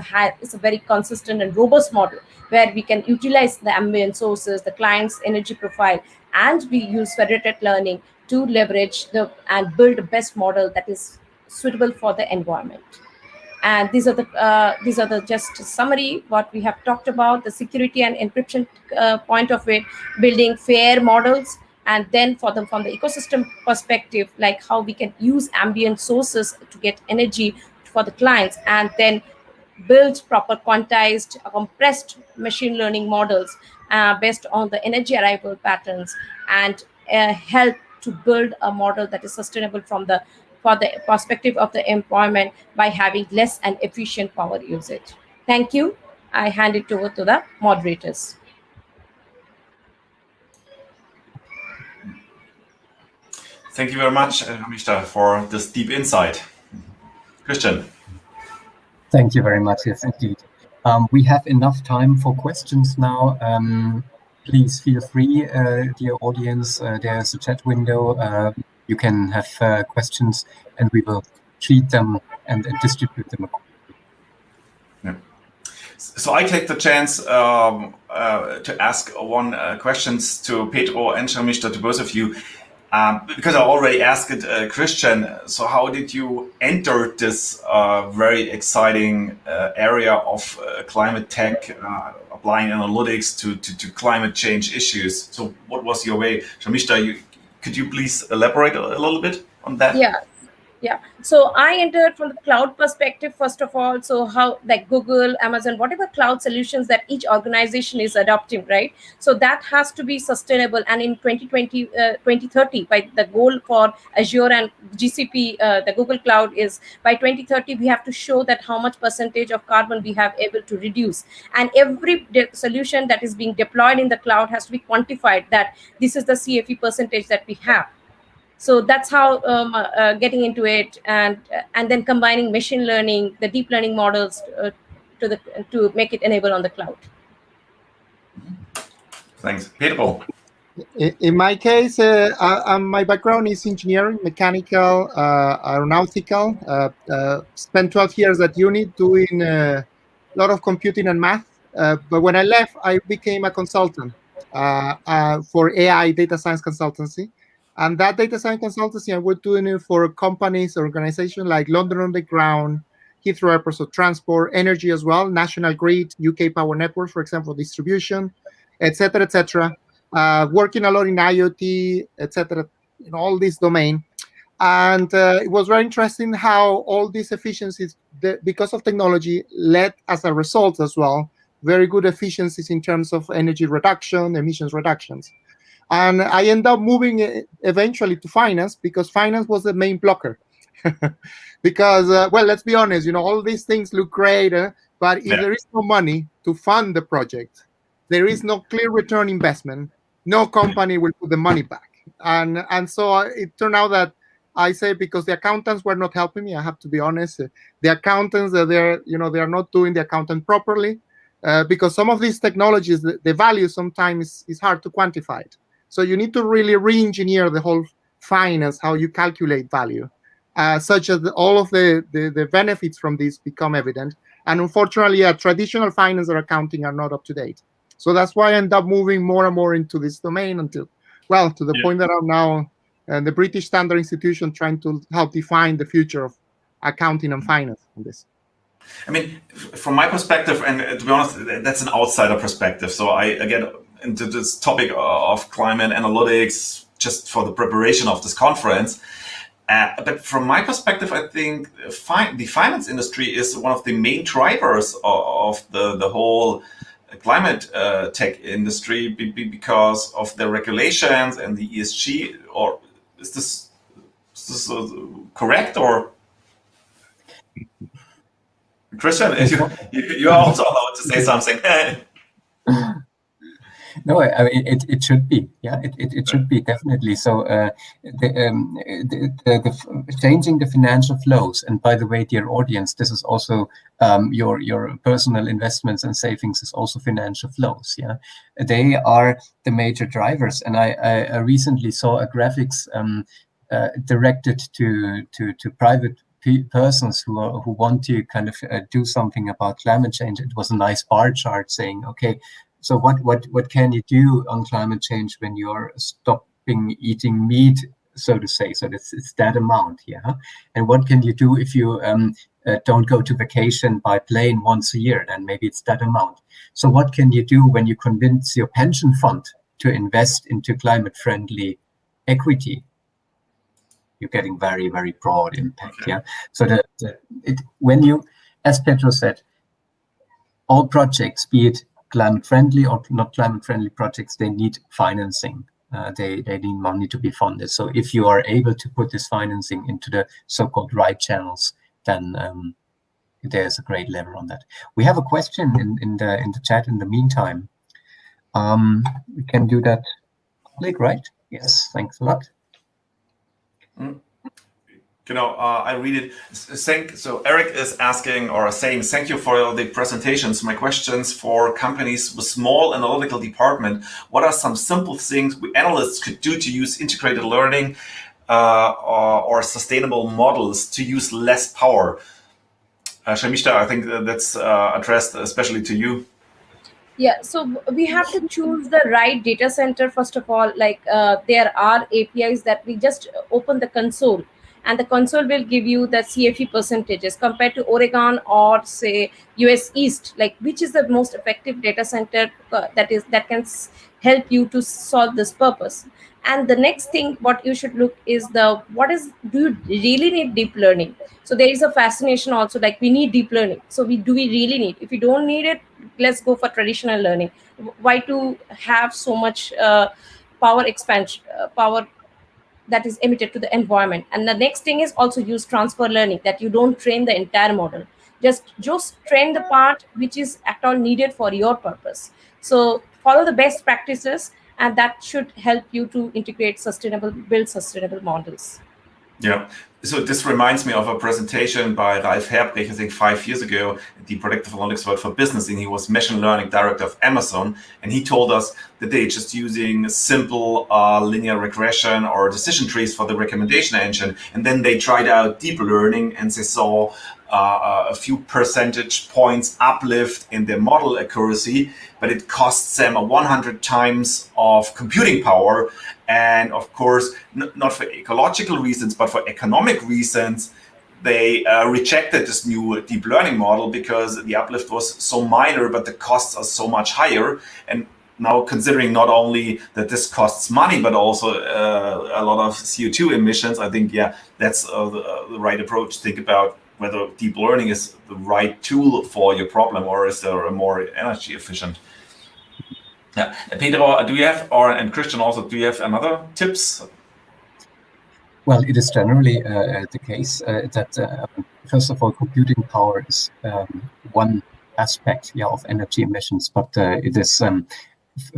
a very consistent and robust model, where we can utilize the ambient sources, the client's energy profile, and we use federated learning to leverage and build the best model that is suitable for the environment. And these are the just summary what we have talked about: the security and encryption point of it, building fair models, and then from the ecosystem perspective, like how we can use ambient sources to get energy for the clients, and then build proper quantized, compressed machine learning models based on the energy arrival patterns, and help to build a model that is sustainable for the perspective of the employment by having less and efficient power usage. Thank you. I hand it over to the moderators. Thank you very much, Sharmistha, for this deep insight. Christian. Thank you very much. Yes, indeed. We have enough time for questions now. Please feel free, dear audience. There's a chat window. You can have questions, and we will treat them and distribute them accordingly. Yeah. So I take the chance to ask one questions to Pedro and Sharmistha, to both of you. Because I already asked it, Christian, so how did you enter this very exciting area of climate tech, applying analytics to climate change issues? So what was your way? Sharmistha, could you please elaborate a little bit on that? Yeah. So I entered from the cloud perspective, first of all. So how, like Google, Amazon, whatever cloud solutions that each organization is adopting, right? So that has to be sustainable. And in 2030, by the goal for Azure and GCP, the Google Cloud is by 2030, we have to show that how much percentage of carbon we have able to reduce. And every solution that is being deployed in the cloud has to be quantified that this is the CFE percentage that we have. So that's how getting into it, and then combining machine learning, the deep learning models to make it enable on the cloud. Thanks, Pedro. In my case, my background is engineering, mechanical, aeronautical. Spent 12 years at uni doing a lot of computing and math. But when I left, I became a consultant for AI data science consultancy. And that data science consultancy, I was doing it for companies, organizations like London Underground, Heathrow Airport, so transport, energy as well, National Grid, UK Power Network, for example, distribution, etc., etc. Working a lot in IoT, etc., in all this domain. And it was very interesting how all these efficiencies, because of technology, led as a result as well, very good efficiencies in terms of energy reduction, emissions reductions. And I ended up moving eventually to finance, because finance was the main blocker. Because, well, let's be honest, all these things look great, but if there is no money to fund the project, there is no clear return investment, no company will put the money back. And so it turned out that I say, because the accountants were not helping me, I have to be honest. The accountants, they are not doing the accountant properly, because some of these technologies, the value sometimes is hard to quantify it. So you need to really re-engineer the whole finance, how you calculate value, such as all of the benefits from this become evident. And unfortunately, traditional finance or accounting are not up to date. So that's why I end up moving more and more into this domain until, well, to the point that I'm now the British Standard Institution trying to help define the future of accounting and finance on this. I mean, from my perspective, and to be honest, that's an outsider perspective. So I get into this topic of climate analytics just for the preparation of this conference. But from my perspective, I think the finance industry is one of the main drivers of the whole climate tech industry because of the regulations and the ESG. Or is this correct? Or Christian, you are also allowed to say something. No, I mean, it should be, it should be, definitely. So changing the financial flows, and by the way, dear audience, this is also your personal investments and savings is also financial flows. Yeah, they are the major drivers. And I recently saw a graphics directed to private persons who want to kind of do something about climate change. It was a nice bar chart saying, okay, so what can you do on climate change when you're stopping eating meat, so to say? So it's that amount, yeah. And what can you do if you don't go to vacation by plane once a year? Then maybe it's that amount. So what can you do when you convince your pension fund to invest into climate-friendly equity? You're getting very, very broad impact, yeah. So when you, as Pedro said, all projects, be it climate-friendly or not climate-friendly projects, they need financing. they need money to be funded. So if you are able to put this financing into the so-called right channels, then there's a great lever on that. We have a question in the chat in the meantime. We can do that public, right? Yes, thanks a lot. I read it. So Eric is asking or saying, thank you for the presentations. My questions for companies with small analytical department. What are some simple things we analysts could do to use integrated learning or sustainable models to use less power? Sharmistha, I think that's addressed especially to you. Yeah, so we have to choose the right data center first of all. Like there are APIs that we just open the console, and the console will give you the CFE percentages compared to Oregon or say US East, like which is the most effective data center that can help you to solve this purpose. And the next thing what you should look is do you really need deep learning? So there is a fascination also, like we need deep learning. So do we really need? If we don't need it, let's go for traditional learning. Why to have so much power that is emitted to the environment? And the next thing is also use transfer learning, that you don't train the entire model, just train the part which is at all needed for your purpose. So follow the best practices, and that should help you to build sustainable models. Yeah. So this reminds me of a presentation by Ralf Herbrich, I think 5 years ago, at the Predictive Analytics World for Business, and he was machine learning director of Amazon. And he told us that they're just using simple linear regression or decision trees for the recommendation engine. And then they tried out deep learning, and they saw a few percentage points uplift in their model accuracy, but it costs them 100 times of computing power. And of course, not for ecological reasons, but for economic reasons, they rejected this new deep learning model because the uplift was so minor, but the costs are so much higher. And now considering not only that this costs money, but also a lot of CO2 emissions, I think, yeah, that's the right approach. Think about whether deep learning is the right tool for your problem, or is there a more energy efficient? Yeah, Pedro, do you have, and Christian also, do you have another tips? Well, it is generally the case that first of all, computing power is one aspect, of energy emissions, but it is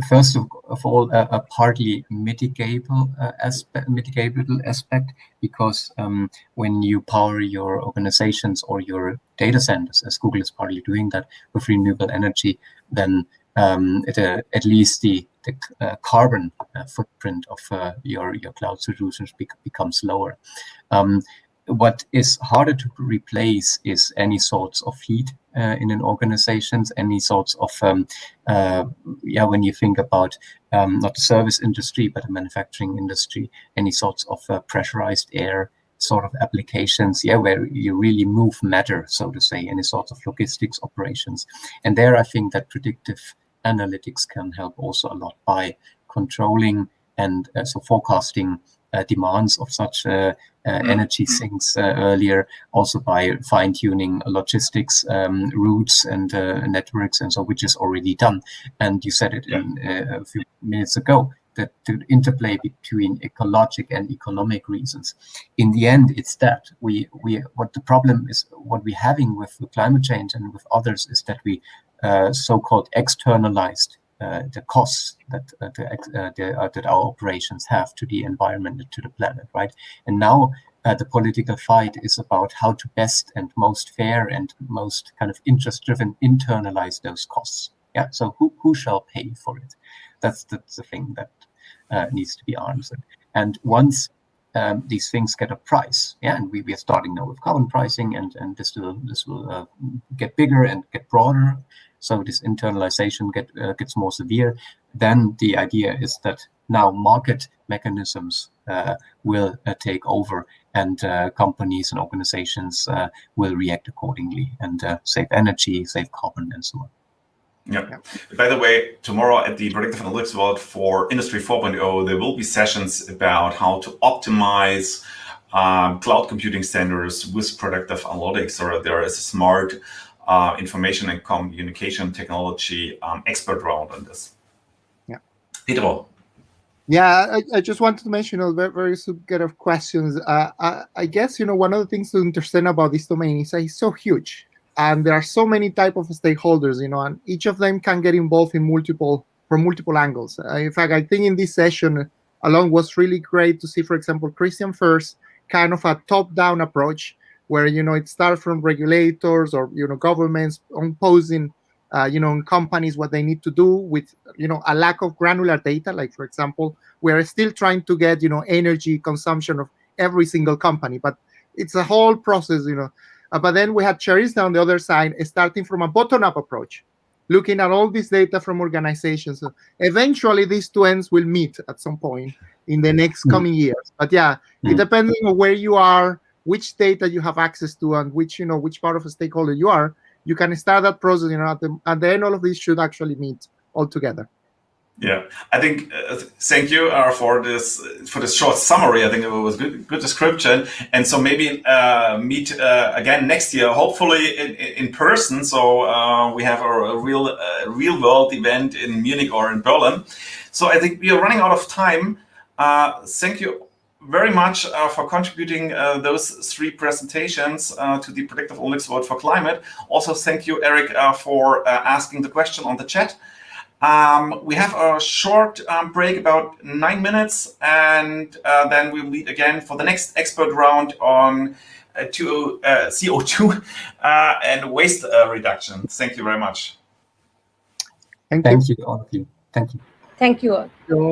first of all a partly mitigable aspect, because when you power your organizations or your data centers, as Google is partly doing that with renewable energy, then at least the carbon footprint of your cloud solutions becomes lower. What is harder to replace is any sorts of heat in an organization, any sorts of, when you think about not the service industry, but the manufacturing industry, any sorts of pressurized air sort of applications, where you really move matter, so to say, any sorts of logistics operations. And there I think that predictive analytics can help also a lot by controlling and so forecasting demands of such energy sinks earlier, also by fine-tuning logistics routes and networks, and so, which is already done. And you said it a few minutes ago, that the interplay between ecologic and economic reasons. In the end, it's that what the problem is, what we're having with climate change and with others, is that we so-called externalized the costs that our operations have to the environment and to the planet, right? And now the political fight is about how to best and most fair and most kind of interest-driven internalize those costs. Yeah. So who shall pay for it? That's the thing that needs to be answered. And once these things get a price, and we are starting now with carbon pricing, and this will get bigger and get broader. So this internalization gets more severe. Then the idea is that now market mechanisms will take over, and companies and organizations will react accordingly and save energy, save carbon, and so on. Yeah. By the way, tomorrow at the Predictive Analytics World for Industry 4.0, there will be sessions about how to optimize cloud computing standards with predictive analytics, or there is a smart information and communication technology expert round on this. Yeah. Pedro. Yeah, I just wanted to mention a very good of questions. I guess, one of the things to understand about this domain is that it's so huge, and there are so many type of stakeholders, and each of them can get involved in from multiple angles. In fact, I think in this session alone was really great to see, for example, Christian first, kind of a top-down approach where, it starts from regulators or, governments imposing in companies what they need to do with, a lack of granular data. Like, for example, we're still trying to get, energy consumption of every single company, but it's a whole process, but then we had Sharmistha on the other side, starting from a bottom-up approach, looking at all this data from organizations. So eventually, these two ends will meet at some point in the next coming years. But yeah, it depends on where you are, which data you have access to, and which part of a stakeholder you are. You can start that process, at the end, all of these should actually meet all together. Yeah, I think thank you for this short summary. I think it was good description, and so maybe meet again next year, hopefully in person. So we have a real world event in Munich or in Berlin. So I think we are running out of time. Thank you very much for contributing those 3 presentations to the Predictive Analytics World for Climate. Also, thank you, Eric, for asking the question on the chat. We have a short break, about 9 minutes, and then we'll meet again for the next expert round on CO2 and waste reduction. Thank you very much. Thank you. Thank you, all of you. Thank you. Thank you all.